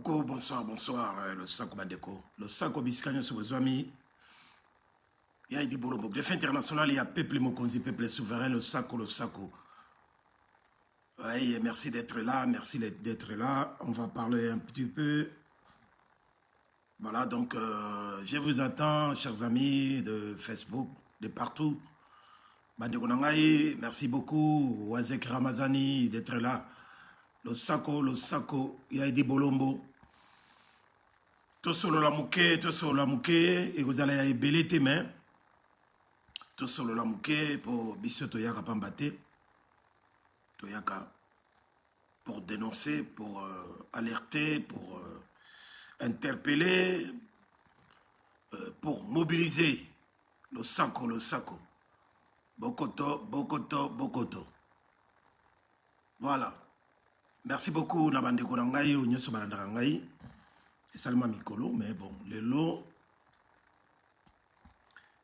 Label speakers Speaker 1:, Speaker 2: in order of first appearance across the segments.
Speaker 1: Beaucoup, bonsoir, bonsoir, le Sako Bandeko. Le Sako Biscanio Sobozwami. Il y a Idi Borobo. Défi international, il y a Peuple Mokonzi, Peuple souverain, le Sako, le Sako. Oui, merci d'être là, merci d'être là. On va parler un petit peu. Voilà, donc, je vous attends, chers amis de Facebook, de partout. Bandeko Nangaï, merci beaucoup. Wazek Ramazani d'être là. Le Sako, il y a Idi Bolombo. Tout solo la mouke, et vous allez y belé tes mains. Tout solo la mouke pour Bissot Toyaka Pambate. Toyaka pour dénoncer, pour alerter, pour interpeller, pour mobiliser le Sako. Bokoto. Voilà. Merci beaucoup, Nabande Korangaï, ou Nyoso Balandarangaï. C'est seulement Mikolo, mais bon, les lots.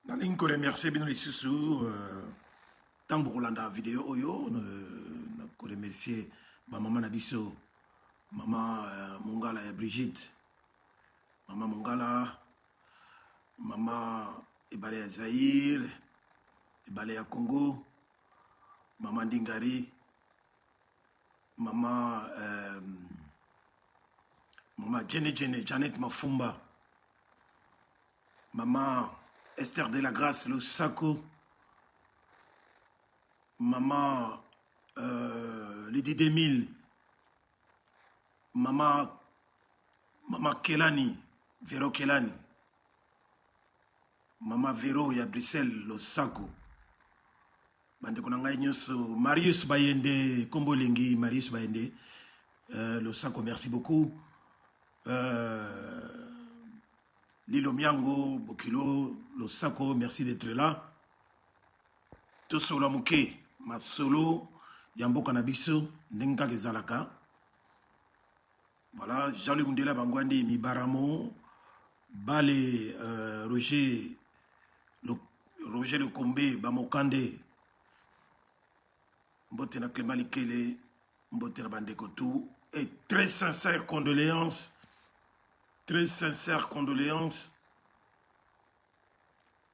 Speaker 1: Dans ligne que remercier bien les sous tant pour la vidéo oyo, que remercier ma maman Nabiso, maman Mongala et Brigitte, maman Mongala, maman Ebale à Zahir, Ebale à Congo, maman Dingari, maman Janet Mafumba, maman Esther de la Grâce, le Sako, maman Lydie Demille, maman Kelani, Véro Kelani, maman Véro et à Bruxelles, le Sako. Marius Bayende, Kombolengi, Marius Bayende, le Sako, merci beaucoup. Lilo Miango, Bokilo, le Sako, merci d'être là. Tout solo mouke, ma solo, Yambo Kanabiso, Nenga Gezalaka. Voilà, Jean-Luc Mundela Bangwandi, Mibaramo, Bale, Roger Le Combe, Bamokande, Mbotena Clément Kele, Mbotena Bandekotou, et très sincères condoléances. Très sincères condoléances.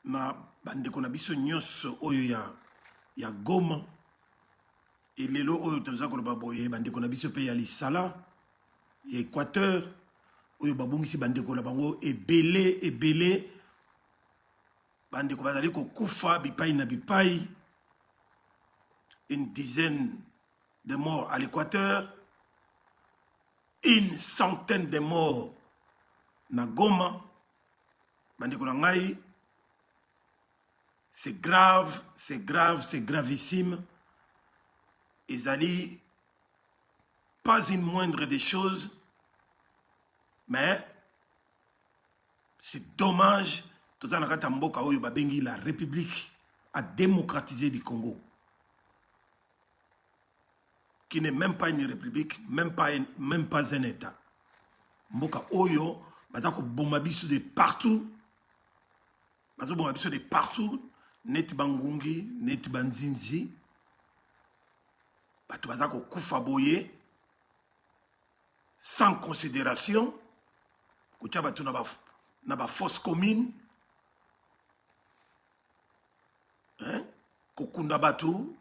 Speaker 1: Na bandeko na biso nyonso oyo ya Goma et lelo oyo toza ko ba boye bandeko na biso pe ya Lisala et Équateur oyo babungisi bandeko na bango ebele bandeko bazali ko kufa bipai na bipai, une dizaine de morts à l'Équateur, une centaine de morts na Goma, bandeko na ngai, c'est grave, c'est gravissime. Ezali, pas une moindre des choses, mais c'est dommage. Tozana mboka oyo babengi la République a démocratisé du Congo, qui n'est même pas une république, même pas un État. Mboka oyo bazako bombabiso de partout, bazo bombabiso de partout, net bangungi, net banzinzi, bato bazako kufa boye, sans considération, kucha bato na ba fosse commune, hein, kokunda bato,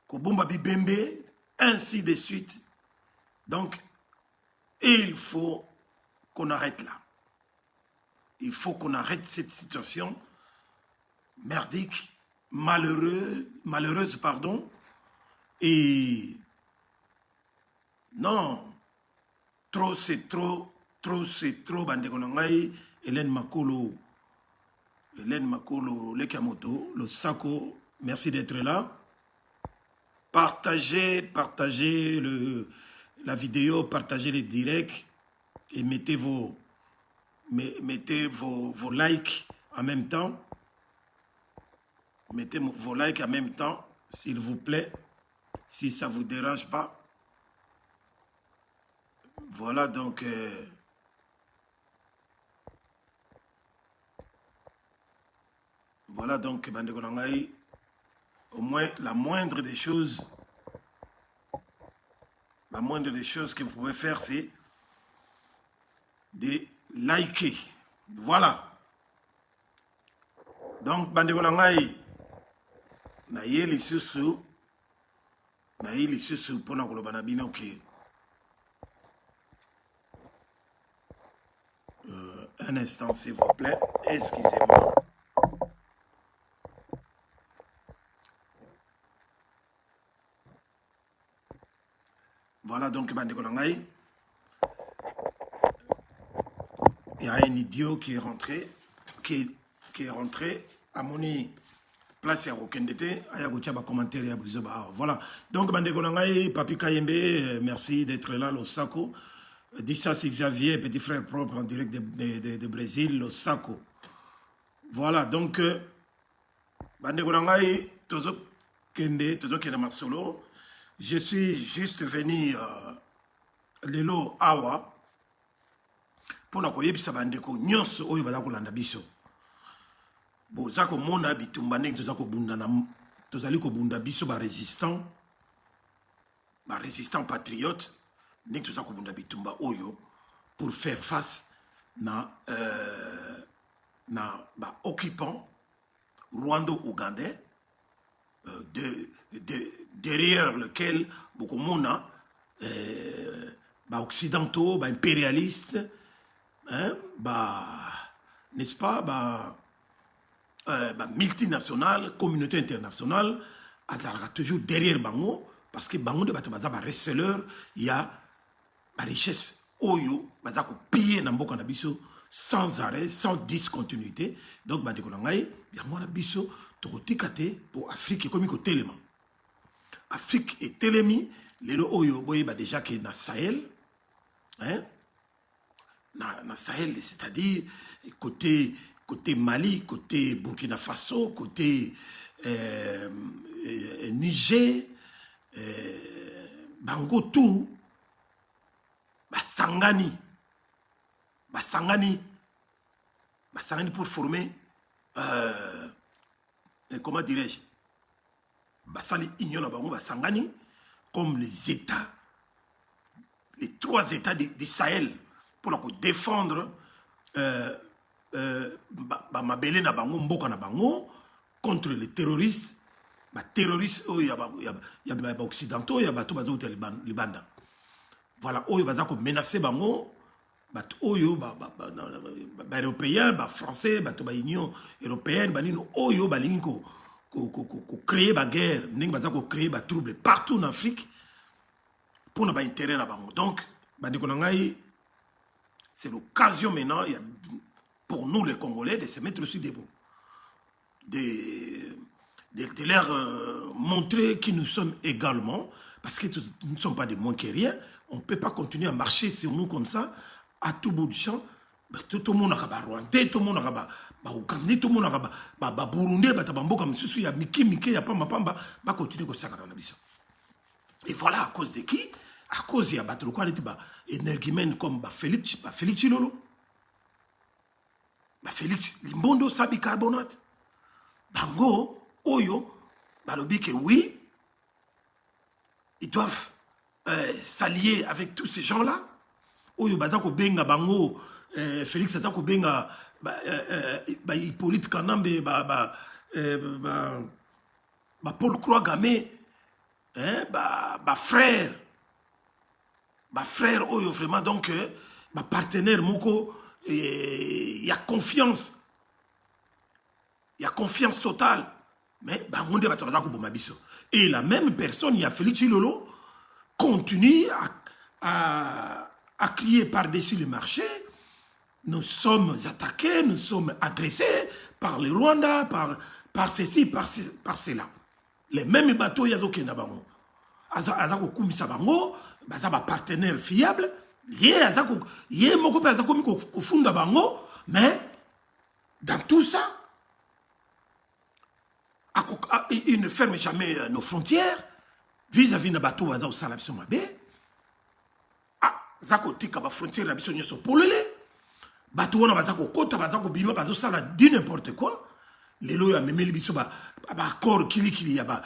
Speaker 1: kobomba bibembe, ainsi de suite. Donc, il faut qu'on arrête là. Il faut qu'on arrête cette situation merdique, malheureuse, pardon. Et non, trop c'est trop, Bandekonangai, Hélène Makolo, Lekamoto, le Sako, merci d'être là. Partagez la vidéo, partagez les directs et mettez vos likes en même temps. Mettez vos likes en même temps, s'il vous plaît, si ça ne vous dérange pas. Voilà donc... voilà donc, Bandeko Nangai, au moins la moindre des choses que vous pouvez faire, c'est de liker. Voilà. Donc, bandeko na ngai, na ye lisusu pona koloba na bino ke un instant s'il vous plaît, excusez-moi. Voilà donc bandeko na ngai, il y a un idiot qui est rentré à mon place à Rokendete, à Yagoutiaba commentaire et à Brizoba. Voilà. Donc, bandeko na ngai, Papi Kayembe, merci d'être là, Losako. Dis ça, c'est Xavier, petit frère propre en direct de Brésil, Losako. Voilà, donc, bandeko na ngai, Tozo Kende Masolo. Je suis juste venu lelo awa pour na koyebisa bandeko nyonso oyo baza kolanda biso. Boza komona bitumba ndenge tozali kobunda biso ba résistant patriote ndenge toza kobunda bitumba oyo pour faire face na ba occupant rwando-ougandais derrière lequel bokomona ba occidentaux, ba impérialistes, hein, n'est-ce pas, multinationale, communauté internationale, azalaka toujours derrière bango, parce que bango de bato baza ba receleur, il y a ba richesse oyo baza ko piller na mboka na biso sans arrêt, sans discontinuité. Donc bandeko na ngai, yango na biso tokotika te pour Afrique comme ko telema. Afrique et telemi, lelo oyo boye ba déjà que na Sahel, hein? Na Sahel, c'est-à-dire côté Mali, côté Burkina Faso, côté Niger, bango tout, basangani pour former, comment dirais-je, basali union na bango basangani comme les États, les 3 États du Sahel pour défendre mabele na bango mboka na bango contre les terroristes, terroristes oyo ya ba occidentaux ya bato bazo libanda. Voilà oyo baza ko menacer bango bato oyo ba européens, ba français, bato ba union européenne banino oyo balingi ko créer ba guerre, ndenge baza ko créer ba trouble partout en Afrique pour na ba intérêt na bango. Donc bandeko na ngai, c'est l'occasion maintenant pour nous les Congolais de se mettre sur des bons, de leur montrer qui nous sommes également, parce que nous ne sommes pas des moins que rien. On ne peut pas continuer à marcher sur nous comme ça, à tout bout du champ. Tout le monde a Rwandais, tout le monde a Ougandais, tout le monde a Burundais, Batabamboka, Msusu, il y a Miki, il y a Pamba, va continuer comme ça dans la mission. Et voilà, à cause de qui? À cause, il y a battu le quoi, énergumène comme Félix Chilolo. Félix Limbondo Sabi Carbonate. Bango, Oyo, balobi que oui, ils doivent s'allier avec tous ces gens-là. Oyo Bazako Benga Bango, Félix Bazako Benga, Hippolyte Kanambe, Paul Croix-Gamé, frère. Frère Oyo, vraiment, donc, partenaire Moko. Il y a confiance. Il y a confiance totale. Mais et la même personne, il y a Félix Chilolo, continue à crier par-dessus le marché. Nous sommes attaqués, nous sommes agressés par le Rwanda, par ceci, par cela. Les mêmes bateaux, il y a des bango. Azako kumisa bango, bazaba partenaire fiable. Mais dans tout ça, il ne ferme jamais nos frontières vis-à-vis de bateau au Salabison Mabé. Zako tika ba frontière la biso nyoso polele. Bateau na bazako kota bazako bima bazo sala du n'importe quoi. Lelo ya memeli biso ba accord kili ya ba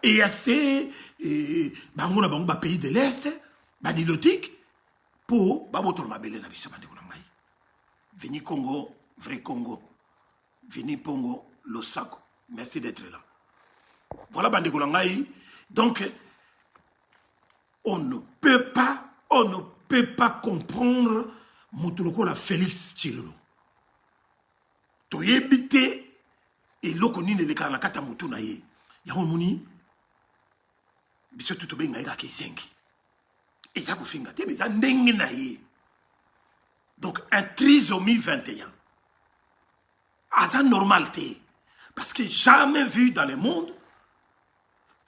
Speaker 1: EAC et bango na bango ba pays de l'Est, ba nilotique. Po baboto mabele na biso bandeko na ngai. Veni Congo, vrai Congo. Veni Pongo, Losako. Merci d'être là. Voilà bandeko na ngai. Donc on ne peut pas comprendre Moutuloko la Félix Tshilolo. Toyebite et lokoni ne leka na kata mutu na ye. Ya moni biso tuto benga eka kisengi. Eza ko finga te mais ndenge na ye. Donc un trisomie 21. Asa normalité parce que jamais vu dans le monde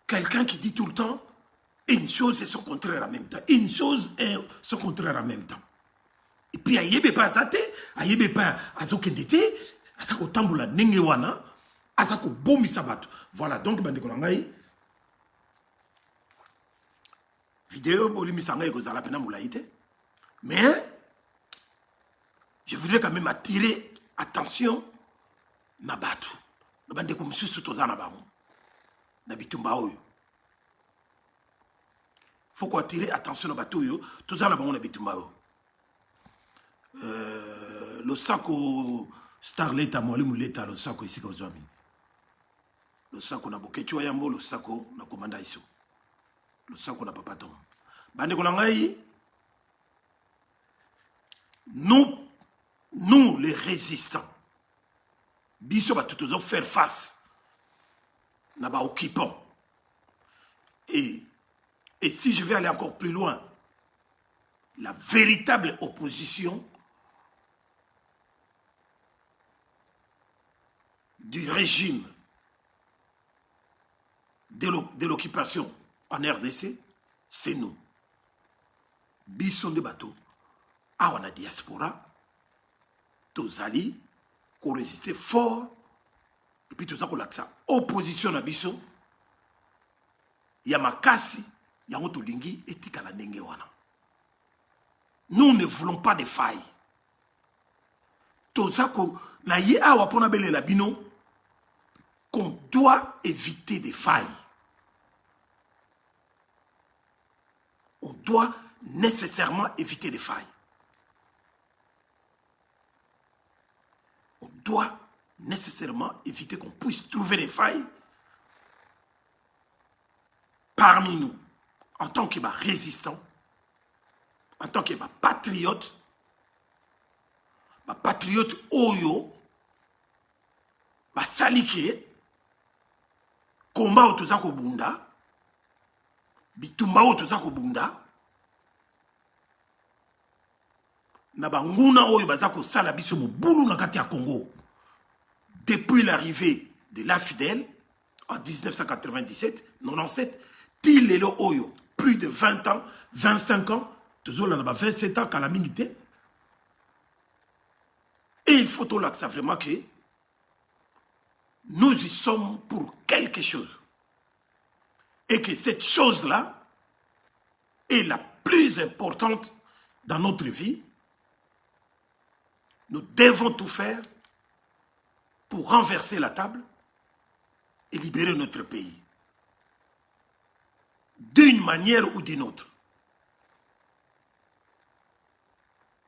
Speaker 1: quelqu'un qui dit tout le temps une chose et son contraire en même temps. Une chose et son contraire en même temps. Et puis, ayebe pas azate, ayebe pas azokendete, azako tambola nengewana, azako bomi sabato. Voilà, donc, bandeko nangai, vidéo, boli misanga ko zala pena moulaïte. Mais, je voudrais quand même attirer attention, nabatu. Bandeko msusu tozana bango. Nabitumba oyo. Faut qu'on attire attention au bateau, tout ça là-bas on habite le sako Starlet à Mouali Mouleta, le sako ici aux amis. Le sako na bokecho yambo, le sako na commanda iso. Le sako na papaton. Bande konangai, nous les résistants, biso ba tout faire face, na ba occupant. Et si je vais aller encore plus loin, la véritable opposition du régime de l'occupation en RDC, c'est nous. Bisson de bateau, awana diaspora, tozali, qu'on résistait fort, et puis tout ça qu'on l'a ça. Opposition à Bisson, Yamakasi, Yamoto Lingi et Tikala Nengewana. Nous ne voulons pas de failles. Tozako, na ye awa pona bele la bino, qu'on doit éviter des failles. On doit nécessairement éviter des failles. On doit nécessairement éviter qu'on puisse trouver des failles parmi nous, en tant que résistant, en tant que patriote oyo, salike, komba otozako bunda, bitumba otozako bunda, na banguna oyo bazako sala biso mobulu na kati ya Congo, depuis l'arrivée de l'AFDEL en 1997, 97, Tilelo Oyo, plus de 20 ans, 25 ans, toujours là, 27 ans, calamité. Et il faut là que ça vraiment que nous y sommes pour quelque chose. Et que cette chose-là est la plus importante dans notre vie. Nous devons tout faire pour renverser la table et libérer notre pays. D'une manière ou d'une autre.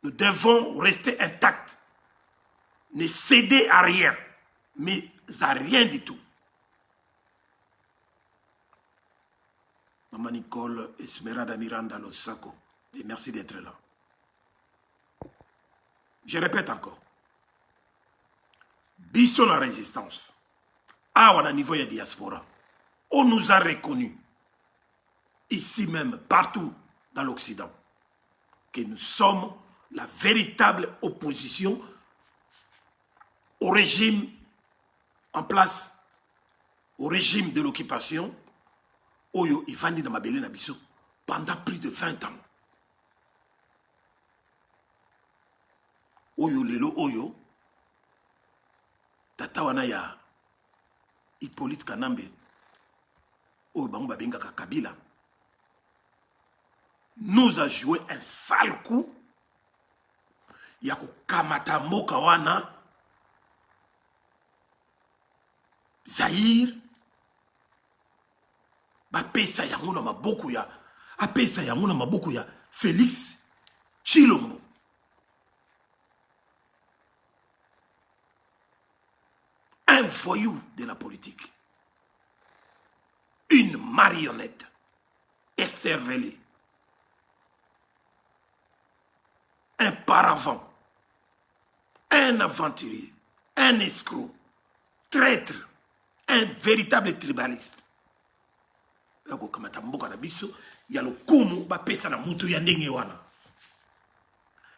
Speaker 1: Nous devons rester intacts. Ne céder à rien, mais à rien du tout. Maman Nicole Esmeralda Miranda Losako, et merci d'être là. Je répète encore. Bisson la résistance. Ah, on a niveau de diaspora. On nous a reconnus. Ici même, partout dans l'Occident, que nous sommes la véritable opposition au régime en place, au régime de l'occupation, Oyo Ivandi Namabele Nabiso, pendant plus de 20 ans. Oyo Lelo Oyo, Tatawana ya Hippolyte Kanambe, Oyo Bamba Benga Kabila, nous a joué un sale coup. Yako kamata moka wana Zaïre bapesa yango na maboko ya apesa yango na maboko ya Félix Chilombo. Un voyou de la politique. Une marionnette écervelée. Un paravent. Un aventurier. Un escroc. Traître. Un véritable tribaliste. Yako kamata mboka na biso ya lokumu ba pesa na mutu ya ndenge wana.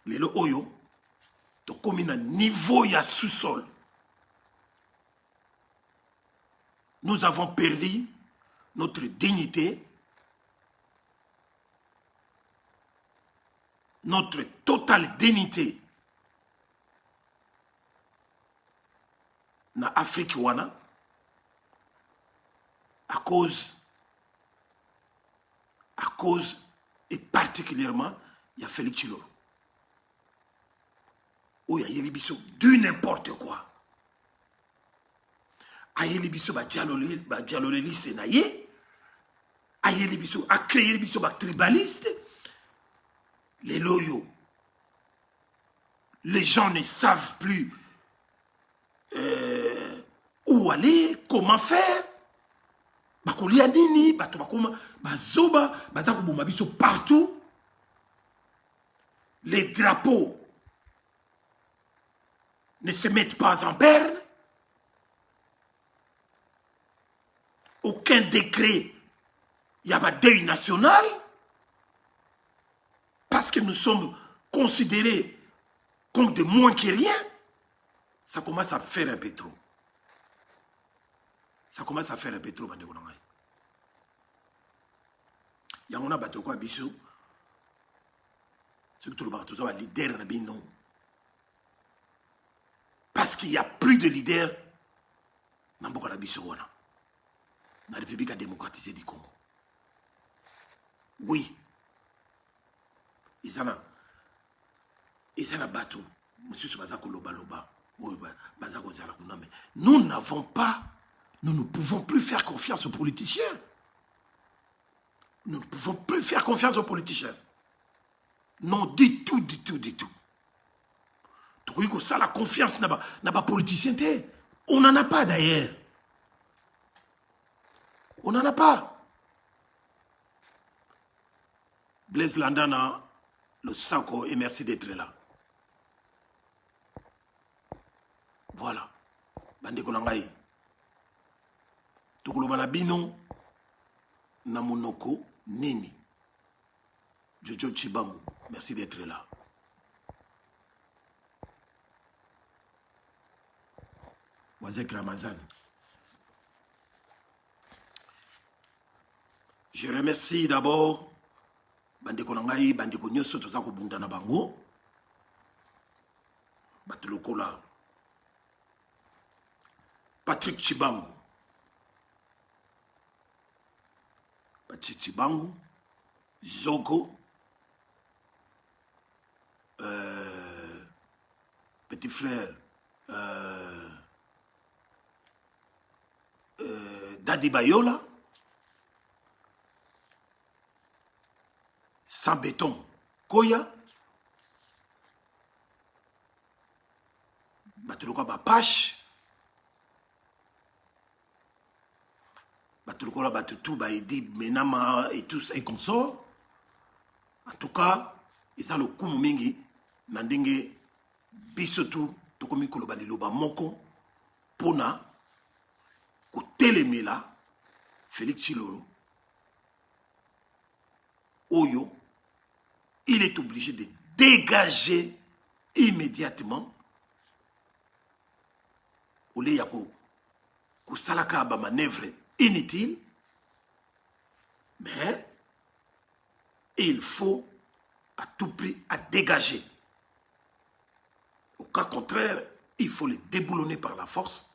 Speaker 1: Lelo oyo to komi na niveau ya sous-sol. Nous avons perdu notre dignité, notre totale dignité na Afrique wana à cause et particulièrement il y a Félix Tshilolo. Oh, il y a Yelibiso du n'importe quoi. Ayeli biso ba dialoleli senaye. Ayeli biso a créé biso ba tribaliste. Les loyaux. Les gens ne savent plus où aller, comment faire. Bakolia nini, bato bakoma, bazoba, bazako boma biso partout. Les drapeaux ne se mettent pas en berne. Aucun décret, il y a pas deuil national, parce que nous sommes considérés comme de moins que rien. Ça commence à faire un peu trop. Ça commence à faire un peu trop, bande konanga. Yangona bato kwa biso. C'est que tout le bateau soit leader na bino. Parce qu'il n'y a plus de leader dans beaucoup de biso wana. La République démocratisée du Congo. Oui. Ils en ont battu. Monsieur Subazako Loba Loba. Nous n'avons pas, nous ne pouvons plus faire confiance aux politiciens. Nous ne pouvons plus faire confiance aux politiciens. Non, du tout, du tout, du tout. Tu vois ça, la confiance n'a pas politicien. On n'en a pas d'ailleurs. On n'en a pas. Blaise Landana, le Sanko, et merci d'être là. Voilà. Bande Konangaï. Tukulu Balabino, Namonoko, Nini. Jojo Chibangu, merci d'être là. Wazek Ramazan. Je remercie d'abord Bandeko Nangai, Bandeko Nyoso, Tozako Bundana Bango, Batulokola, Patrick Chibangu, Zoko, petit frère, Dadi Bayola, sans béton, Koya, Batuloka Bapache, Batuloka Batutu, Baedi, Menama et tous et consorts. En tout cas, ils ont le coup mingi, Nandenge, Bisotu, Tokomi Kolobali Loba Moko, Pona, Kotelemela, Félix Tshilolo, Oyo, il est obligé de dégager immédiatement Ole Yako Kusalaka ba manœuvre inutile, mais il faut à tout prix à dégager. Au cas contraire, il faut les déboulonner par la force.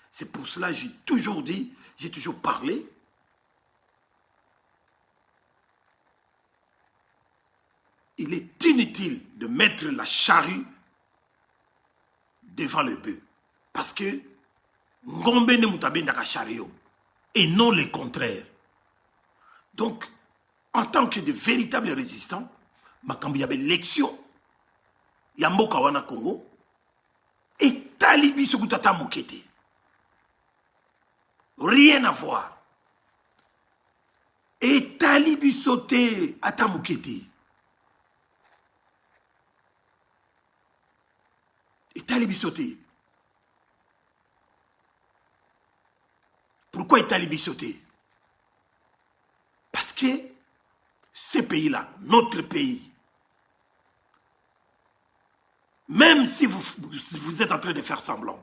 Speaker 1: C'est pour cela que j'ai toujours dit, j'ai toujours parlé. Il est inutile de mettre la charrue devant le bœuf. Parce que Ngombe ne mutabe ndaka chariot. Et non le contraire. Donc, en tant que de véritables résistants, makambo ya l'élection, ya mboka wana Congo, et talibi sokutata mokete. Rien à voir. Et talibi sauté ata mokete. Et talibi sauté. Pourquoi est talibi sauté? Parce que ces pays-là, notre pays, même si vous êtes en train de faire semblant,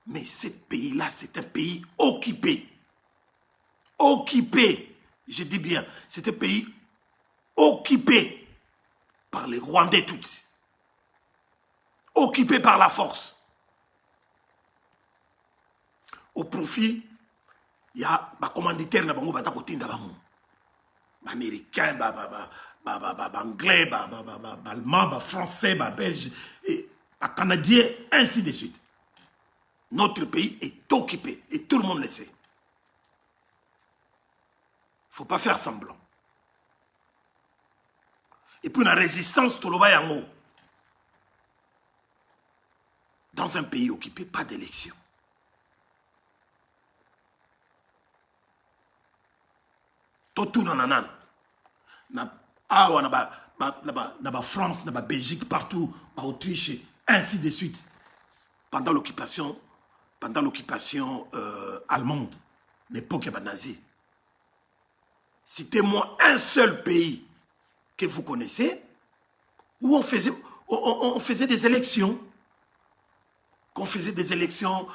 Speaker 1: mais ce pays-là, c'est un pays occupé. Occupé, je dis bien, c'est un pays occupé par les Rwandais tous. Occupé par la force. Au profit, il y a des commanditaires qui sont américains, anglais, allemands, français, belges, canadiens, ainsi de suite. Notre pays est occupé et tout le monde le sait. Il ne faut pas faire semblant. Et puis la résistance, tout le monde dans un pays occupé, pas d'élection. Tout nanan. Na France, na Belgique, partout, na Autriche, ainsi de suite. Pendant l'occupation allemande, l'époque nazie. Citez-moi un seul pays que vous connaissez où on faisait des élections. Qu'on faisait des élections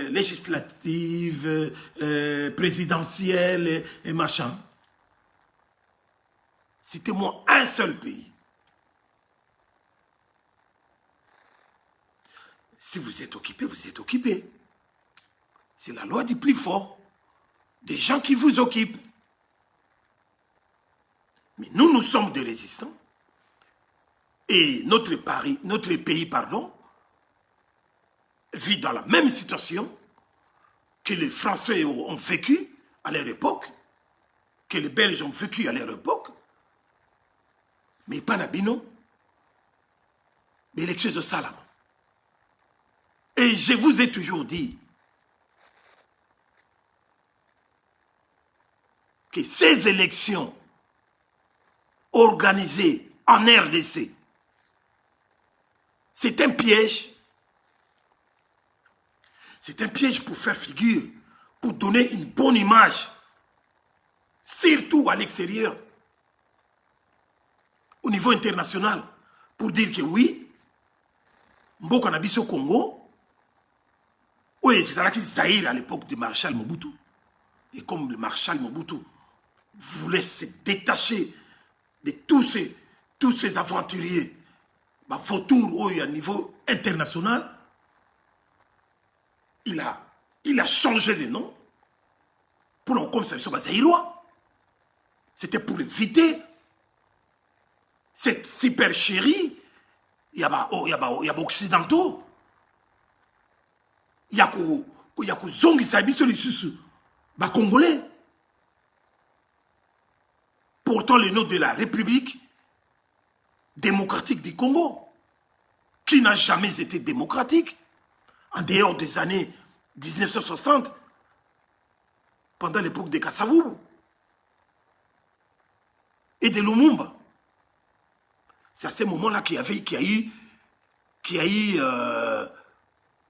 Speaker 1: législatives, présidentielles et machin. Citez-moi un seul pays. Si vous êtes occupé, vous êtes occupé. C'est la loi du plus fort. Des gens qui vous occupent. Mais nous sommes des résistants. Et notre pays, vit dans la même situation que les Français ont vécu à leur époque, que les Belges ont vécu à leur époque. Mais pas Nabino. Mais l'élection de Salam. Et je vous ai toujours dit que ces élections organisées en RDC, c'est un piège. C'est un piège pour faire figure, pour donner une bonne image, surtout à l'extérieur, au niveau international, pour dire que oui, Mboka Nabiso Congo, oui, c'est là qu'il Zaïre à l'époque du maréchal Mobutu. Et comme le maréchal Mobutu voulait se détacher de tous ces aventuriers, vautours au niveau international, il a changé de nom pour nous comme ça, Zaïrois. C'était pour éviter cette supercherie. Il y a occidentaux. Il y a zongi sabi sur les sous congolais. Pourtant le nom de la République démocratique du Congo, qui n'a jamais été démocratique, en dehors des années 1960, pendant l'époque de Kasavubu et de Lumumba. C'est à ce moment-là qu'il y a eu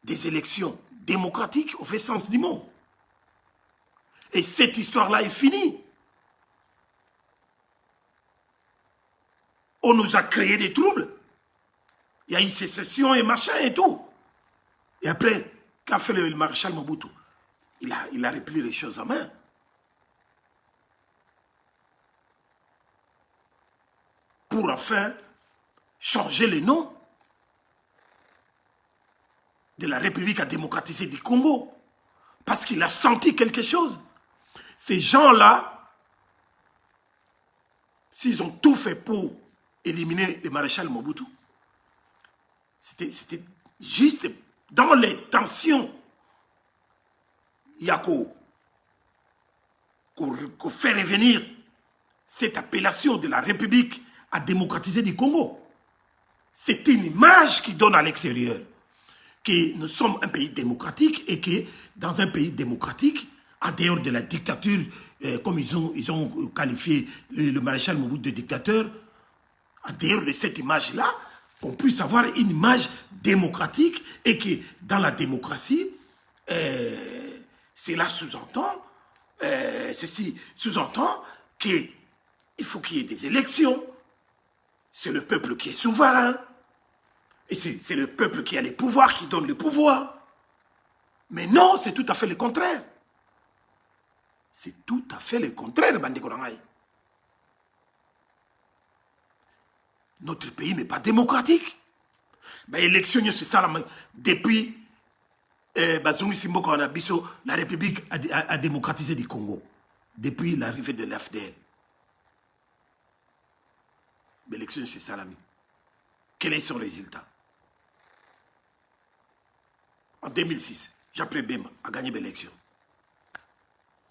Speaker 1: des élections démocratiques au vrai sens du mot. Et cette histoire-là est finie. On nous a créé des troubles. Il y a eu sécession et machin et tout. Et après, qu'a fait le maréchal Mobutu? Il a repris les choses en main. Pour enfin changer le nom de la République à démocratiser du Congo. Parce qu'il a senti quelque chose. Ces gens-là, s'ils ont tout fait pour éliminer le maréchal Mobutu, c'était juste dans les tensions. Yako qu'on fait revenir cette appellation de la République à démocratiser du Congo. C'est une image qui donne à l'extérieur que nous sommes un pays démocratique et que dans un pays démocratique, en dehors de la dictature, comme ils ont qualifié le maréchal Mobutu de dictateur, en dehors de cette image-là, qu'on puisse avoir une image démocratique et que dans la démocratie, cela sous-entend, ceci sous-entend qu'il faut qu'il y ait des élections. C'est le peuple qui est souverain. Et c'est le peuple qui a les pouvoirs, qui donne le pouvoir. Mais non, c'est tout à fait le contraire. C'est tout à fait le contraire, Bandi Kolangaï. Notre pays n'est pas démocratique. L'élection, c'est ça, depuis Bazoumi Simboko Anabiso, la République a démocratisé du Congo. Depuis l'arrivée de l'AFDL. L'élection, c'est ça, l'ami. Quel est son résultat? En 2006, Jean-Pierre Bemba a gagné l'élection.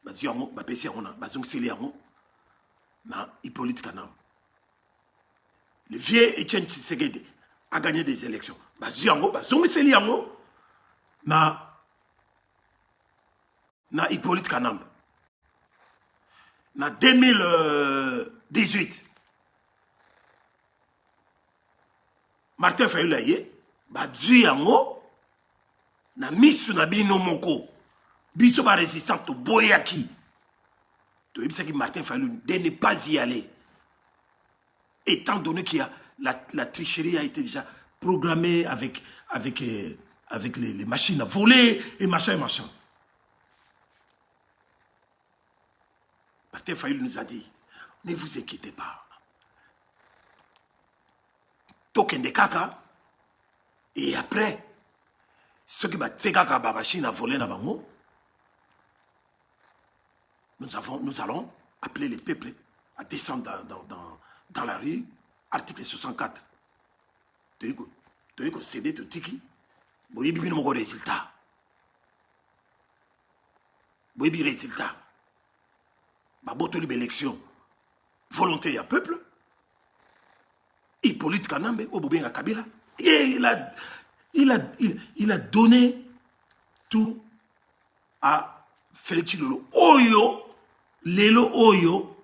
Speaker 1: Baziango, Bapessi Arona, Bazong Siliango, na Hippolyte Kanam. Le vieux Etienne Tshisekedi a gagné des élections. Baziango, Bazong Siliango, na Hippolyte Kanam. Na 2018, Martin Fayulu Baziango, na misu na bino moko biso ba résistant to boyaki to ebisaki Martin Fayulu de ne pas y aller étant donné qu'il y a la tricherie a été déjà programmée avec les machines à voler et machin. Martin Fayulu nous a dit ne vous inquiétez pas tokende kaka et après ceux qui battent la machine à voler dans bango, nous allons appeler les peuples à descendre dans la rue, article 64. Tu veux que céder de tiki, vous avez vu mon résultat. Vous avez vu le résultat. Baboto l'élection, volonté à peuple, Hippolyte Kanambe, Obobinga Kabila, et il a donné tout à Félix Tshilolo. Lelo Oyo,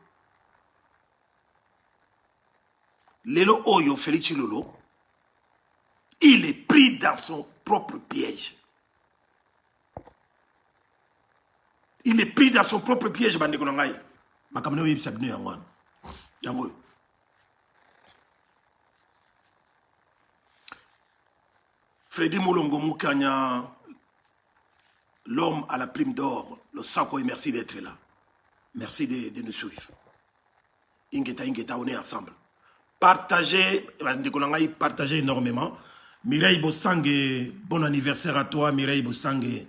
Speaker 1: Félix Tshilolo, il est pris dans son propre piège. Il est pris dans son propre piège, Bandi Kolongaï. Makamano yib sabino yangwan. Yangoy. Freddy Moulongo Moukanya, l'homme à la plume d'or, le Sanko, et merci d'être là. Merci de nous suivre. Ingeta, on est ensemble. Partagez énormément. Mireille Bossangé, bon anniversaire à toi, Mireille Bossangé.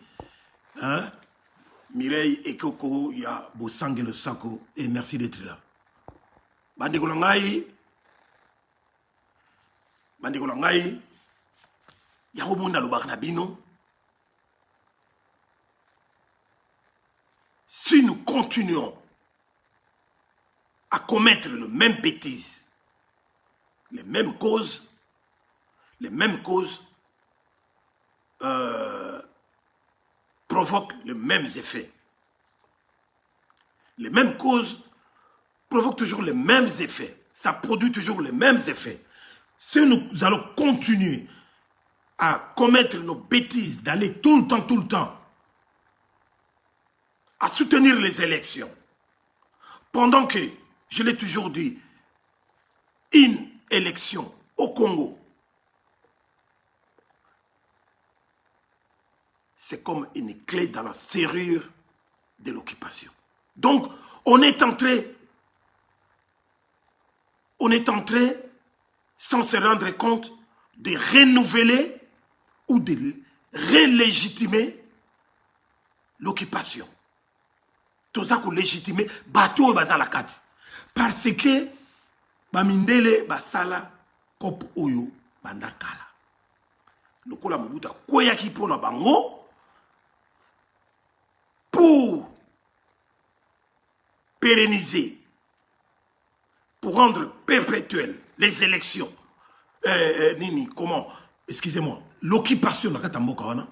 Speaker 1: Hein? Mireille et Koko, il y a Bossangé le Sanko, et merci d'être là. Bandikolongaï, si nous continuons à commettre les mêmes bêtises, les mêmes causes provoquent les mêmes effets. Les mêmes causes provoquent toujours les mêmes effets. Ça produit toujours les mêmes effets. Si nous allons continuer à commettre nos bêtises, d'aller tout le temps, à soutenir les élections, pendant que, je l'ai toujours dit, une élection au Congo, c'est comme une clé dans la serrure de l'occupation. Donc, on est entré, sans se rendre compte, de renouveler ou de relégitimer l'occupation. Tout ça qu'on légitimer, bateau dans la carte. Parce que, bamindele basala kop oyo bandakala. Lokola Mobutu koya ki pona bango pour pérenniser, pour rendre perpétuelles les élections, Nini, comment, excusez-moi, l'occupation de la Katamboka,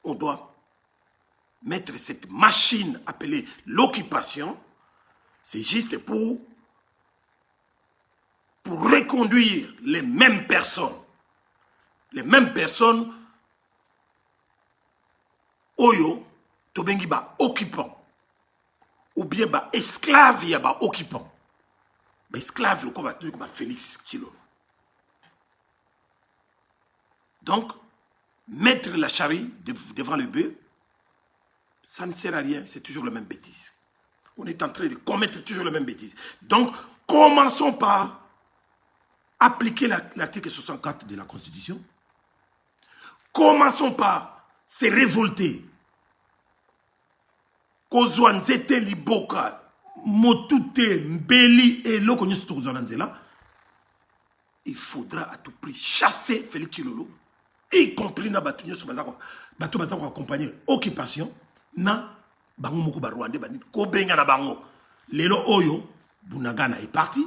Speaker 1: on doit mettre cette machine appelée l'occupation, c'est juste pour reconduire les mêmes personnes oyo tobengi ba occupant ou bien ba esclave ya ba occupant ba esclave le combat ba Félix Tshilolo. Donc mettre la charrue devant le bœuf, ça ne sert à rien, c'est toujours la même bêtise. On est en train de commettre toujours la même bêtise. Donc commençons par appliquer l'article 64 de la Constitution. Commençons par se révolter. Kozwa nzete liboka, motute, mbeli et l'okonyusu tokozwananzela. Il faudra à tout prix chasser Félix Tshilolo, y compris na batu nyoso bazako accompagner occupation na bango moko ba Rwanda bani ko benga na bango. Lelo oyo Bunagana est parti,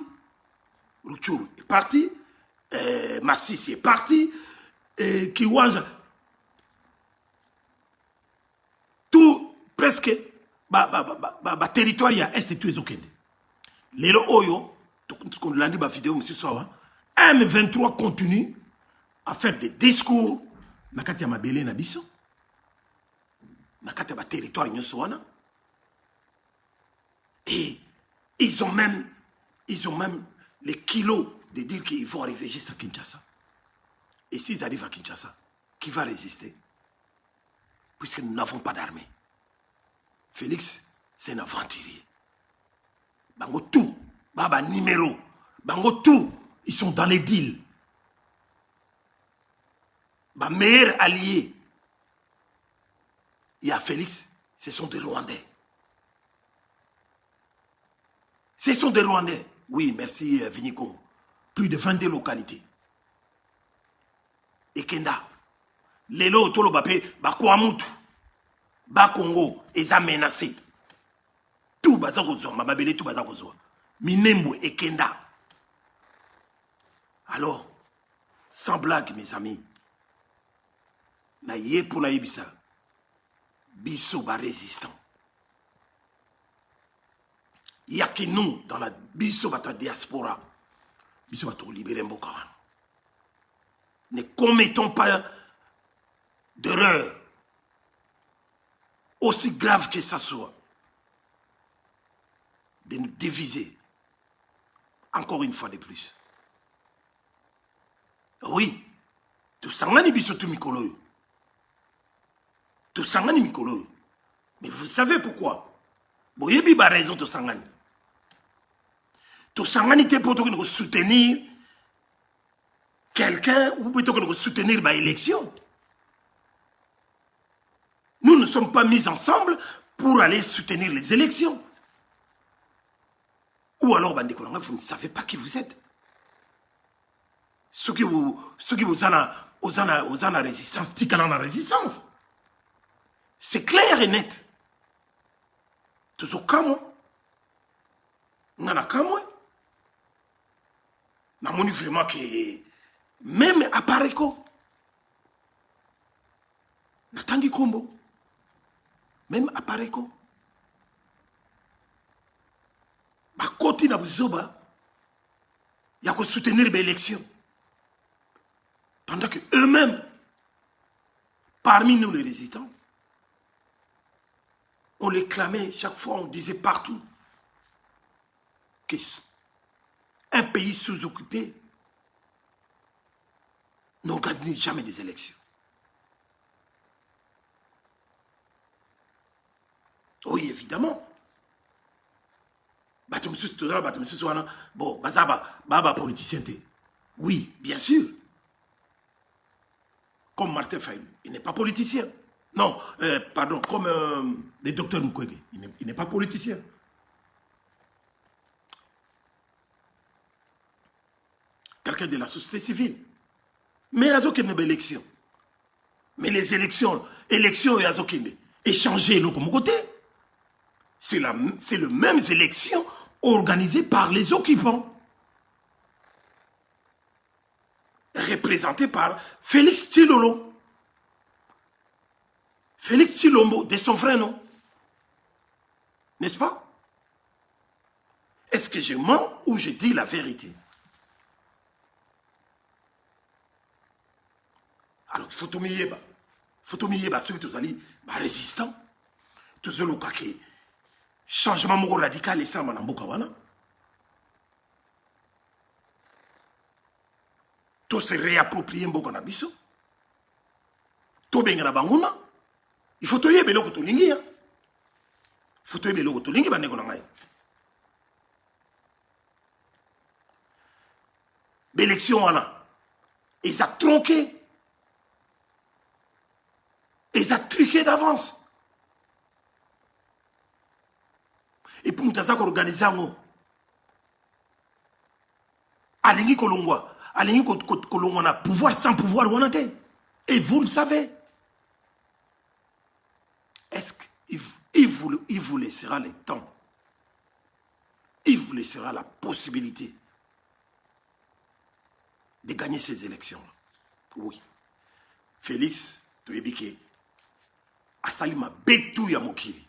Speaker 1: Rutshuru est parti, Masisi est parti, Kiwanja, tout presque territoire ya est tout ezokende. Lelo oyo to landi ba vidéo monsieur Sawa, M23 continue à faire des discours na kati ya mabele na biso, na kati ya ba territoire nyoso wana. Et ils ont même les kilos de dire qu'ils vont arriver jusqu'à Kinshasa. Et s'ils arrivent à Kinshasa, qui va résister? Puisque nous n'avons pas d'armée. Félix, c'est un aventurier. Bango tout, baba numéro, bango tout, ils sont dans les deals. Ma meilleur allié, il y a Félix, ce sont des Rwandais. Ce sont des Rwandais. Oui, merci Vinikongo. Plus de 22 localités. Et Kenda. Lelo Tolo Bapé, Bakouamoutou, Bakongo, ils ont menacé. Tout Bazakozwa, Mababele, tout Bazakozwa. Minembo et Kenda. Alors, sans blague, mes amis, na ye pour na yebisa, biso ba résistant. Il y a que nous, dans la biso ba diaspora, biso ba to libérer Mboka. Ne commettons pas d'erreur, aussi grave que ça soit, de nous diviser, encore une fois de plus. Oui, tout sangani biso tout mikolo. Tout sangani mikolo. Mais vous savez pourquoi? Boyebi ba raison de sangani. Tout sangani te pour nous soutenir quelqu'un ou plutôt que nous soutenir ba élection. Nous ne sommes pas mis ensemble pour aller soutenir les élections. Ou alors, Bandekolanga, vous ne savez pas qui vous êtes. Ceux qui vous ont la résistance, tikana la résistance. C'est clair et net. Toujours comme moi. Nana comme moi. Na moni vraiment que même à Pareko, Natangi Kombo, même à Pareko, à côté de Buzoba, il y a qu'à soutenir les élections. Pendant que eux-mêmes, parmi nous les résistants, on les clamait chaque fois, on disait partout que un pays sous-occupé n'organise jamais des élections. Oui, évidemment. Bon, baba politicien. Oui, bien sûr. Comme Martin Fayou, il n'est pas politicien. Non, pardon, comme le docteur Mukwege, il n'est pas politicien. Quelqu'un de la société civile. Mais il y a une élection. Mais les élections, et Azokine, échanger l'eau comme côté. C'est le même élection organisée par les occupants. Représenté par Félix Tshilolo. Félix Tshilombo, de son vrai nom. N'est-ce pas? Est-ce que je mens ou je dis la vérité? Alors, faut tout mieux, ceux qui sont résistants. Tous ceux qui changement radical et ça, tout se réapproprier Mboka na biso. To benga na banguna. Il faut to yebe loko to lingi ya. Il faut to yebe loko to lingi bandeko na ngai. L'élection wana. Ils ont tronqué. Ils ont truqué d'avance. Et puis nous avons organisé un alingi kolongwa. Alingi kolongwa na pouvoir sans pouvoir wana te. Et vous le savez. Est-ce qu'il vous laissera le temps? Il vous laissera la possibilité de gagner ces élections? Oui. Félix Toyebike Asalima Betou ya Mokili.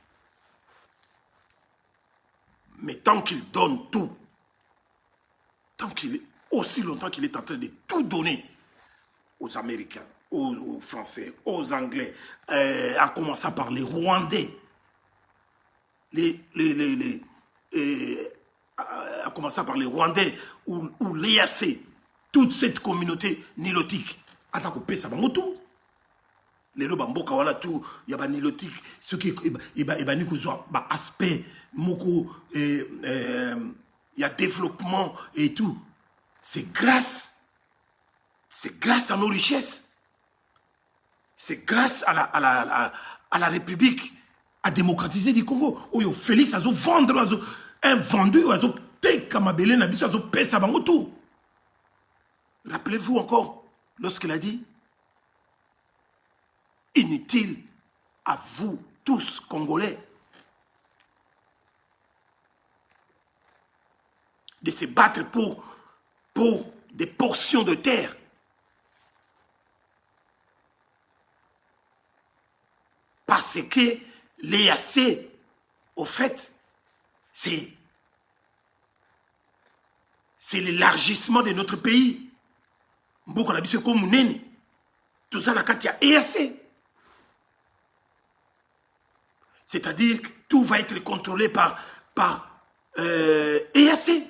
Speaker 1: Mais tant qu'il donne tout, tant qu'il est, aussi longtemps qu'il est en train de tout donner aux Américains, aux Français, aux Anglais, en commençant par les Rwandais, en commençant par les Rwandais ou l'EAC, toute cette communauté nilotique, à ça couper ça va tout. Les Robamboka voilà tout, il y a pas nilotique, ce qui est aspect moko, il y a développement et tout. C'est grâce à nos richesses. C'est grâce à la République à démocratiser du Congo. Oyo Félix a vendre, un vendu, a teka mabele na biso, a pesa bango tout. Rappelez-vous encore, lorsqu'il a dit, inutile à vous tous, Congolais, de se battre pour des portions de terre. Parce que l'EAC, au fait, c'est l'élargissement de notre pays. Beaucoup d'habitude c'est comme Nene. Tout ça, il y a EAC. C'est-à-dire que tout va être contrôlé par EAC.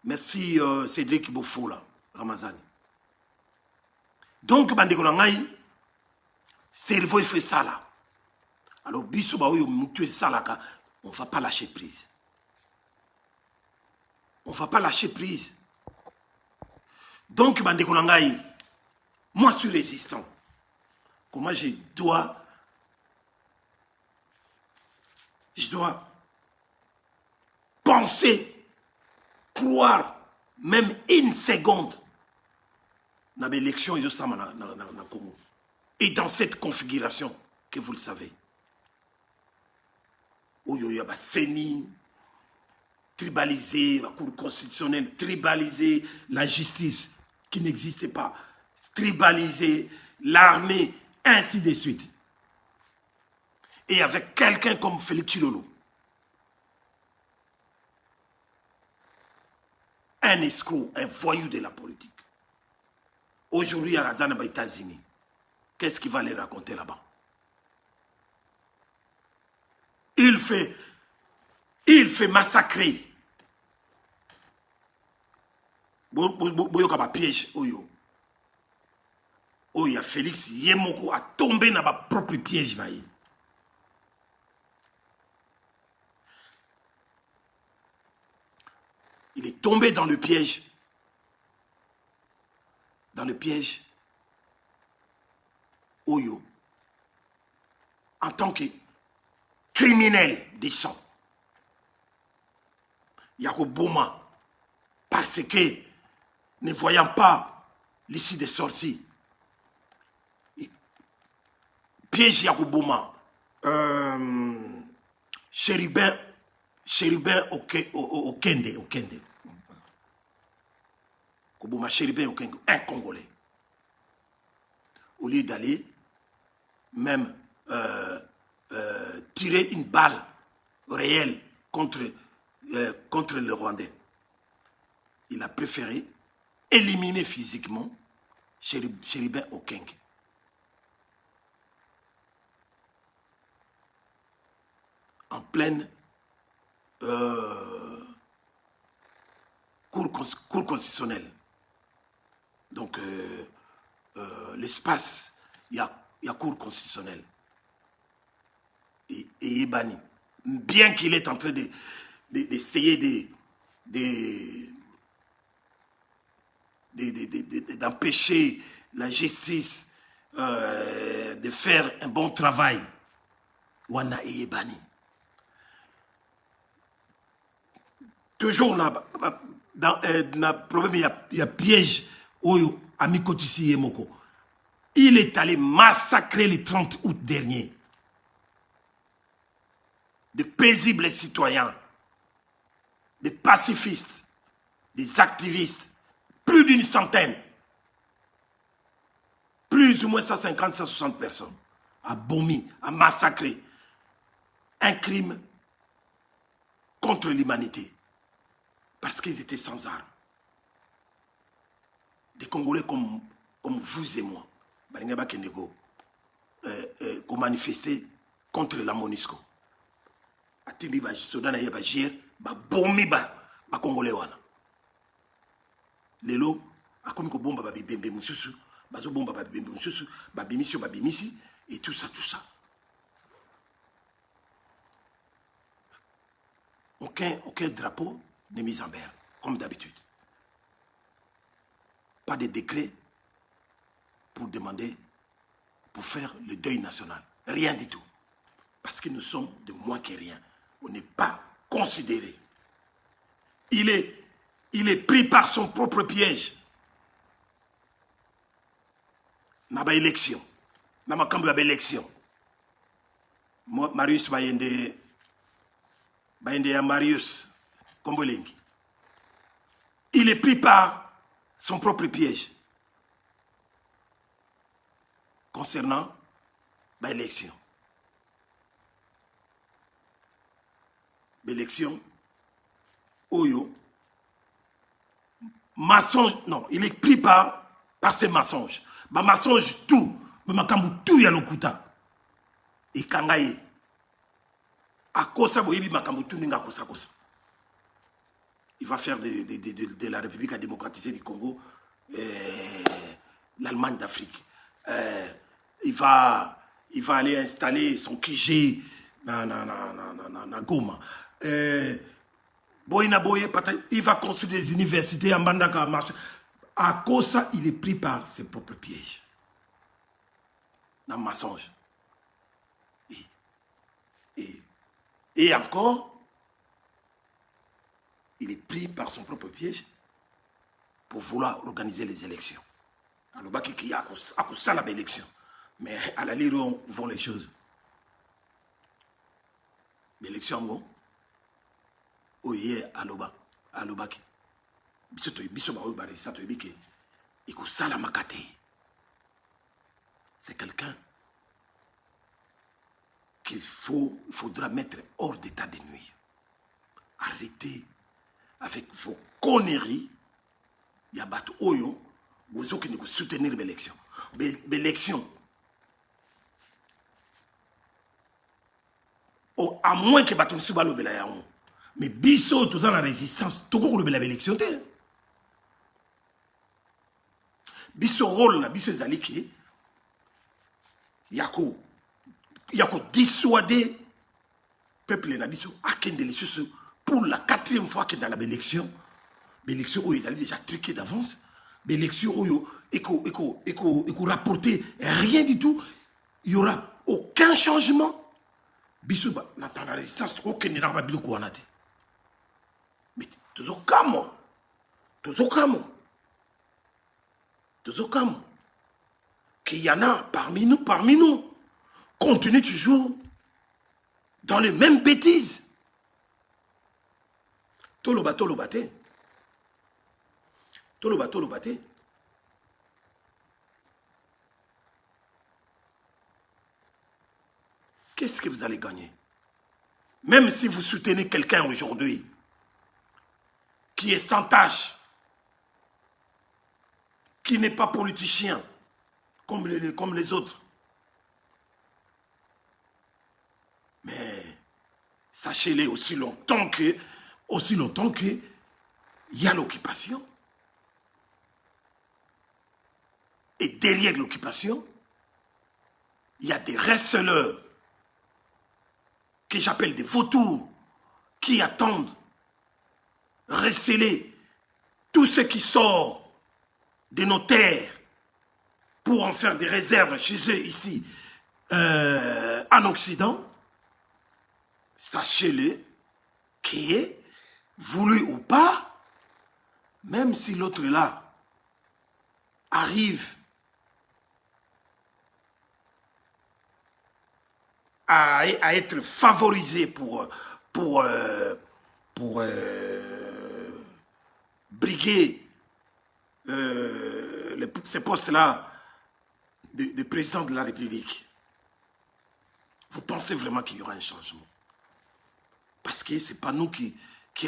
Speaker 1: Merci Cédric Bofola, Ramazani. Donc, Bandegonangaï, cerveau fait ça là. Alors, Bissou Baoui, Moutou ça là, on ne va pas lâcher prise. On ne va pas lâcher prise. Donc, Bandegonangaï, moi, je suis résistant. Comment je dois penser, croire, même une seconde, dans l'élection na Congo. Et dans cette configuration, que vous le savez, où il y a CENI, tribalisé, la Cour constitutionnelle, tribalisé, la justice qui n'existait pas, tribalisé, l'armée, ainsi de suite. Et avec quelqu'un comme Félix Tshilolo, un escroc, un voyou de la politique. Aujourd'hui, à aux États-Unis, qu'est-ce qu'il va les raconter là-bas? Il fait massacrer. Boyoka piège, oyo. Oya Félix Yemoko a tombé dans ma propre piège. Il est tombé dans le piège. Dans le piège. Oyo. En tant que criminel des sangs. Yako Bouma. Parce que, ne voyant pas l'issue des sorties, piège Yako Bouma. Chérubin Okende. Koboma Chérubin Okende, un Congolais. Au lieu d'aller même tirer une balle réelle contre le Rwandais, il a préféré éliminer physiquement Chérubin Okenge. En pleine cour constitutionnelle. Donc, l'espace, il y a cour constitutionnelle. Et Ebani, bien qu'il est en train d'essayer d'empêcher la justice de faire un bon travail, Wana et Ebani. Toujours dans le problème, il y a piège au Amikotisi Yemoko. Il est allé massacrer le 30 août dernier de paisibles citoyens, des pacifistes, des activistes, plus d'une centaine, plus ou moins 150, 160 personnes, à Bomi, à massacrer. Un crime contre l'humanité. Parce qu'ils étaient sans armes. Des Congolais comme vous et moi, Baringaba Kendego, qui manifestaient contre la MONUSCO. Atindi ba Soudan na yeba jir, ba bomi ba Congolais wana. Lelo, akomi ko bomba ba bibembe mususu, bazo bomba ba bibembe mususu, ba bimisi, et tout ça. Aucun drapeau n'est mis en berne, comme d'habitude. Pas de décret pour demander, pour faire le deuil national. Rien du tout. Parce que nous sommes de moins que rien. On n'est pas considéré. Il est pris par son propre piège. N'a pas élection. N'a pas élection. Marius Bayende à Marius Kombolengi. Il est pris par son propre piège concernant l'élection. L'élection, Oyo, mensonge, non, il est pris par ces mensonges. Mensonge tout, tout ya lokuta. Et kangaye. Il va faire de la République démocratisée du Congo l'Allemagne d'Afrique. Il va aller installer son QG na Goma. Il va construire des universités en Bandaka. À cause de ça, il est pris par ses propres pièges. Dans le mensonge. Et encore, il est pris par son propre piège pour vouloir organiser les élections. Alors, il y a ça la élection. Mais à la lire où vont les choses. L'élection, alobaki. C'est quelqu'un qu'il faudra mettre hors d'état de nuire. Arrêtez avec vos conneries. Il y a battu Oyo, vous qui ne soutenir l'élection. L'élection. À moins que battu Subalo Belayaon. Mais biso, tout ça, la résistance, tout le monde a l'élection. Biso rôle, biso zaliki, il y a dissuader peuple na biso à Kendelisus pour la 4e fois que dans l'élection, l'élection où ils allaient déjà truquer d'avance, l'élection où ils rapporter rien du tout, il n'y aura aucun changement. Biso dans la résistance, aucun n'est pas bilo kouanate. Mais toujours qu'il y en a parmi nous, continue toujours dans les mêmes bêtises. Toloba, toloba te. Toloba, toloba te. Qu'est-ce que vous allez gagner? Même si vous soutenez quelqu'un aujourd'hui qui est sans tâche, qui n'est pas politicien comme les autres. Mais sachez-le aussi longtemps que il y a l'occupation. Et derrière l'occupation, il y a des receleurs que j'appelle des vautours qui attendent receler tout ce qui sort de nos terres pour en faire des réserves chez eux ici en Occident. Sachez-le que, voulu ou pas, même si l'autre là arrive à être favorisé pour briguer ces postes-là de président de la République. Vous pensez vraiment qu'il y aura un changement? Parce que ce n'est pas nous qui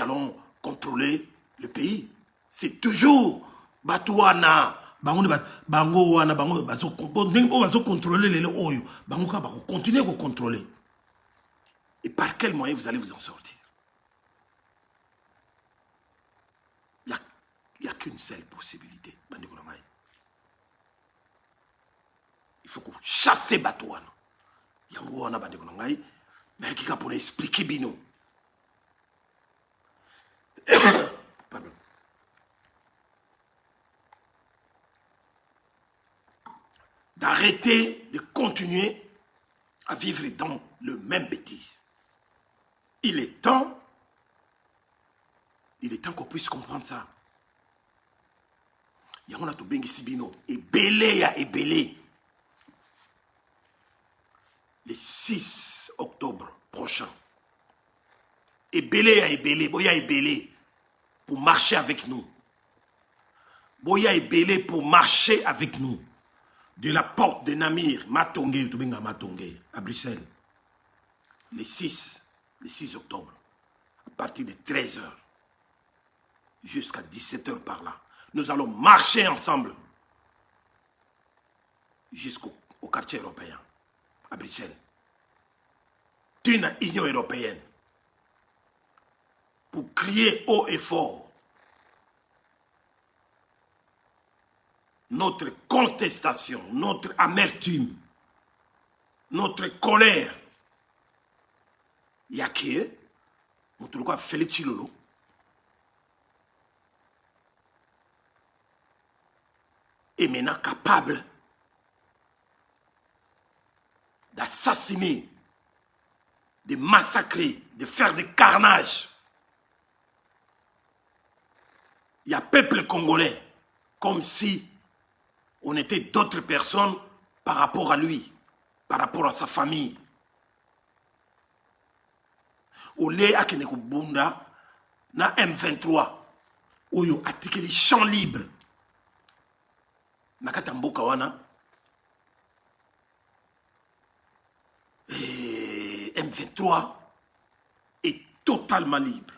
Speaker 1: allons contrôler le pays. C'est toujours Batouana. Bango wana bango bazo contrôler les oyo bango ka ba continuer à contrôler. Et par quel moyen vous allez vous en sortir? Il y a qu'une seule possibilité. Il faut que vous chassez Batouana. Yango wana bandeko na ngai mais qui pour expliquer bino. Pardon. D'arrêter de continuer à vivre dans le même bêtise. Il est temps qu'on puisse comprendre ça. Il y a un autre bengi sibino et belé à ebélé. Le 6 octobre prochain. Ebélé à ebélé, boya ebélé pour marcher avec nous. Boya ebélé pour marcher avec nous. De la porte de Namir, Matongé, à Bruxelles, le 6 octobre, à partir de 13h jusqu'à 17h par là. Nous allons marcher ensemble jusqu'au quartier européen, à Bruxelles. Une Union européenne pour crier haut et fort notre contestation, notre amertume, notre colère. Il y a qui est Félix Chilolo. Est maintenant capable d'assassiner, de massacrer, de faire des carnages. Il y a peuple congolais comme si on était d'autres personnes par rapport à lui, par rapport à sa famille. Olé akeneko bunda na M23 oyo atikeli champ libre nakata mboka wana et M23 est totalement libre.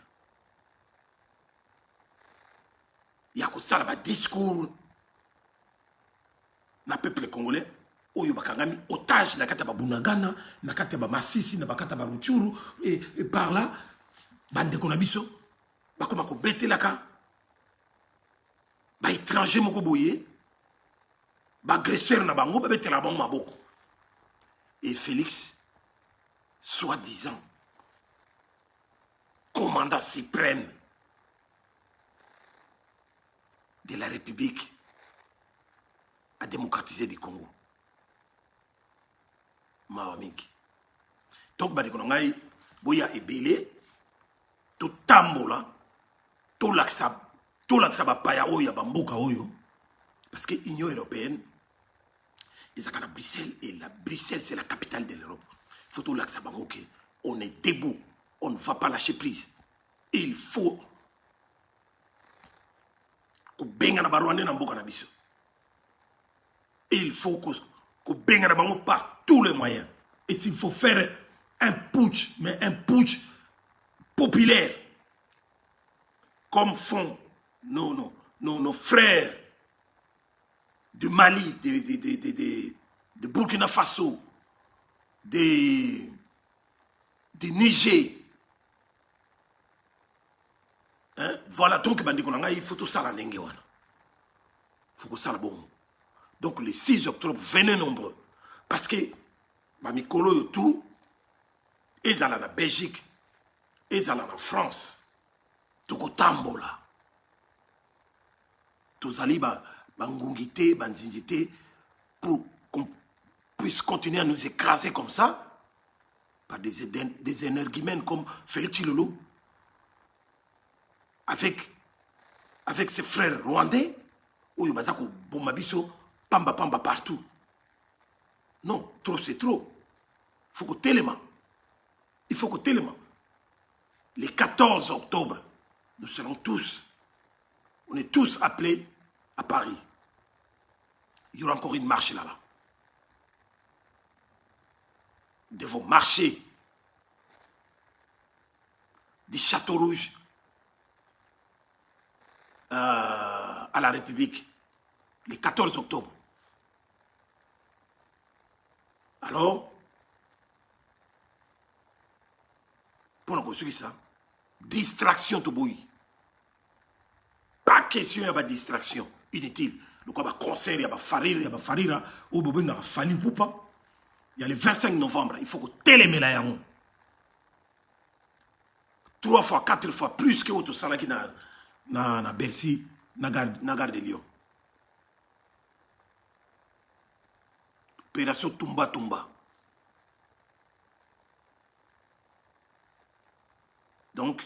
Speaker 1: Il y a ça le discours na peuple congolais oyo bakangami otage na kata ba Bunagana na kata ba Masisi na bakata ba Ruchuru et par là bande ko na biso bakoma ko betelaka ba étranger moko boye ba agresseur na bango ba betela bango maboko. Et Félix, soi-disant commandant suprême de la République, a démocratisé du Congo. Mawamiki. Donc, Badikonangai, Boya et Belé, tout tambola, tout l'aksab paya oyo, bamboka oyo, parce que l'Union européenne, ils ont Bruxelles, et la Bruxelles, c'est la capitale de l'Europe. Il faut tout l'aksab bangoke, on est debout. On ne va pas lâcher prise. Il faut que benga na barwande na mboka na biso. Il faut que benga na bango par tous les moyens. Et s'il faut faire un putsch, mais un putsch populaire, comme font nos frères du Mali, de Burkina Faso, du Niger. Hein? Voilà, donc il faut tout ça. Il faut que ça bon. Donc le 6 octobre, venez nombreux. Parce que Mikolo tout, ils allaient en Belgique, ils allaient en France, tout au Tambola. Tous allés bangungité, banzinjité, pour qu'on puisse continuer à nous écraser comme ça, par des énergumènes comme Félix Tshilolo, avec ses frères rwandais, où il y a Bombabiso, pamba partout. Non, trop c'est trop. Il faut que Téléma. Il faut que Téléma. Le 14 octobre, nous serons tous, on est tous appelés à Paris. Il y aura encore une marche là-bas. Nous devons marcher du Château Rouge à la République le 14 octobre. Alors, pour nous construire ça, distraction tout bouillie. Pas question de distraction inutile. Donc, il y a un concert, il y a un farira, il y a un fali poupa. Il y a le 25 novembre, il faut que télémé la yango. 3 fois, 4 fois plus que autre salaki na Bercy, na gare de Lyon. Opération Tumba. Donc,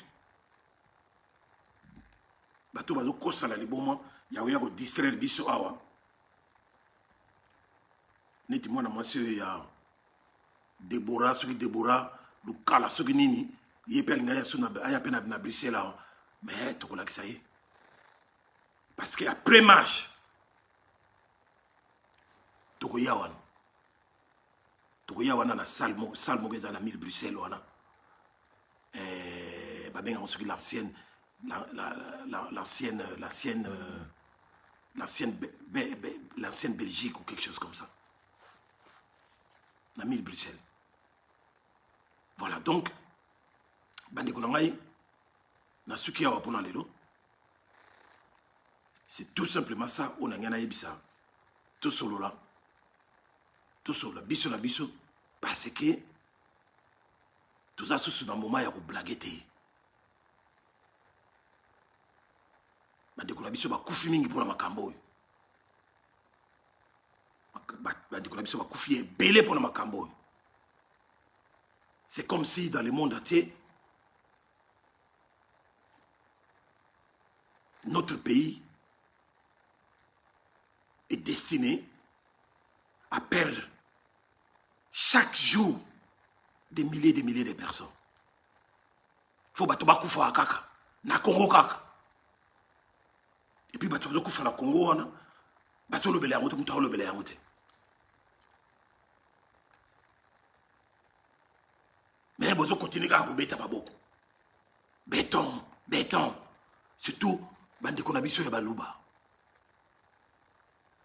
Speaker 1: bato bazo kosala liboma ya oya ko distraire biso awa. Neti mwana mwasi ya Deborah, Lukala, soki nini, yepe alinga ya pena na Bruxelles awa. Mais tokola ki ça y est. Parce que après marche, tokoya wana na salle mogeza na 1000 Bruxelles wana. Babenga ensuite l'ancienne Belgique ou quelque chose comme ça. Na 1000 Bruxelles. Voilà, donc bandeko nangai na suki ya wapona lelo. C'est tout simplement ça on a ngana yebisa. Tout solo là. Tout solo biso na biso parce que tout ça sous dans moment ya ko blaguer. Bandeko na biso ba kufi mingi pour makambo oyo. Bandeko na biso ba kufi belé pour makambo oyo. C'est comme si dans le monde entier, notre pays est destiné à perdre chaque jour des milliers de personnes. Il faut que tu fasses kaka na Congo kaka. Et puis tu vas faire na Congo wana, baso le belé yango te, muta le belé yango te. Mais vous continuez à vous bêter pas beaucoup. Béton. Surtout, bande qu'on a vu sur les balouba.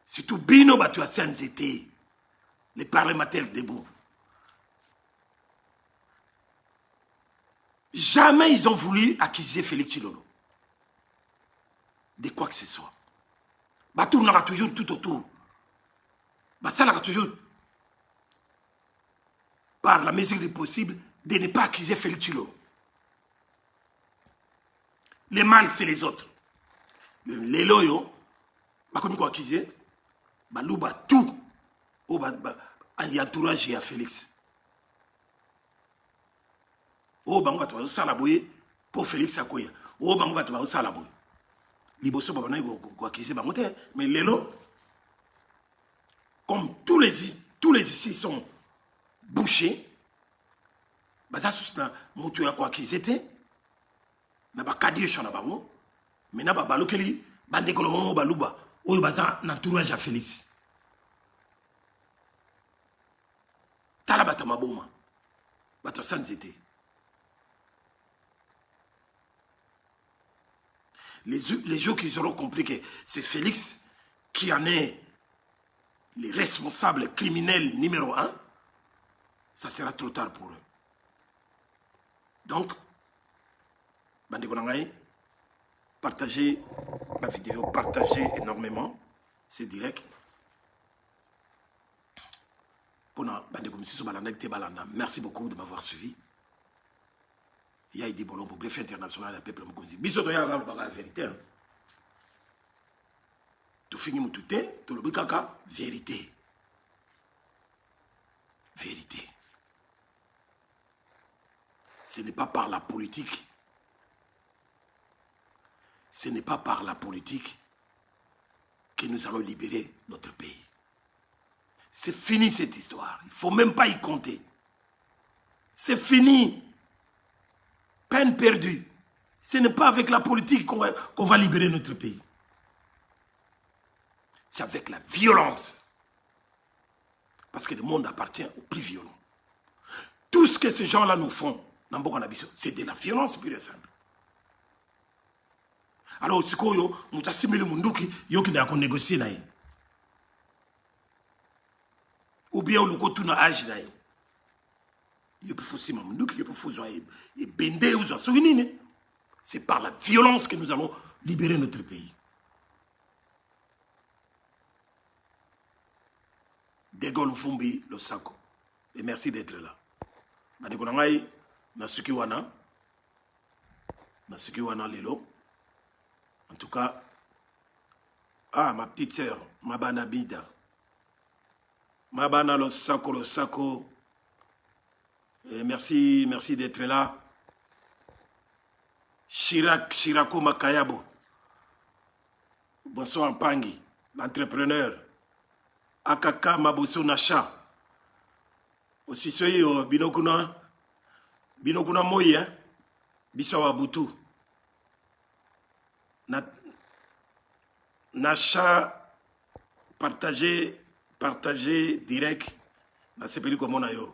Speaker 1: Surtout, bino batu à Saint-Zété. Les parlementaires debout. Jamais ils ont voulu accuser Félix Tshilolo. De quoi que ce soit. Batou n'aura toujours tout autour. Ça n'aura toujours, par la mesure du possible, de ne pas accuser Félix Tshilolo. Les mâles, c'est les autres. Les loyaux, comme quoi accuser, balouba tout au entourage à Félix. Oh, bango tu vas salaboyer pour Félix Akoya. Oh, bango tu vas salaboyer. Liboso babana go accuser bangote, mais les lots, comme tous les ici sont bouchés. baza susu na moto ya koakize te na bakadi esha na bango me na babalokeli bandeko na bango baluba oyo baza na entourage ya Félix tala bato maboma bato sans nzete les jours qu'ils auront compris que c'est Félix qui en est le responsable criminel numéro 1, ça sera trop tard pour eux. Donc, bandeko nangai, partagez la vidéo, partagez énormément, c'est direct. Merci beaucoup de m'avoir suivi. Il y a des bolons pour Bref International à Peuple Mokonzi. Biso to ya la vérité. Tout fini moutouté, tout le bikaka, vérité. Vérité. Ce n'est pas par la politique. Ce n'est pas par la politique que nous allons libérer notre pays. C'est fini cette histoire. Il ne faut même pas y compter. C'est fini. Peine perdue. Ce n'est pas avec la politique qu'on va libérer notre pays. C'est avec la violence. Parce que le monde appartient aux plus violents. Tout ce que ces gens-là nous font, c'est de la violence pure et simple. Alors, si vous avez assimilé munduki, vous avez négocié. Ou bien vous avez tout âge. C'est par la violence que nous allons libérer notre pays. De Gaulle Fumbi Losako. Et merci d'être là. Nadikonangai, Nasukiwana Lelo. En tout cas, ma petite sœur, Mabana Bida. Mabana Losako. Et merci d'être là. Shirako Makayabo. Bonsoir Pangi, l'entrepreneur. Akaka Maboso Nacha. Aussi soyez binokuna moye, bisawa butu. Nacha partagez direct. Na sepeli comme on a yo.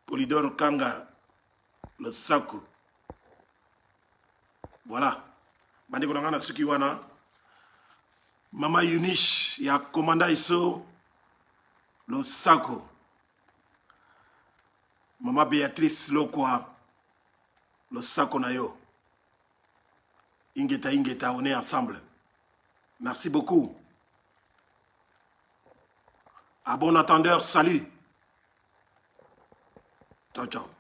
Speaker 1: Polydor Kanga, le Saku. Voilà. Bandi konanga sukiwana. Mama Yunish, ya Komanda Iso, le Saku. Mama Béatrice Lokwa, le Saku Nayo. Ingeta, on est ensemble. Merci beaucoup. À bon entendeur, salut. Ciao, ciao.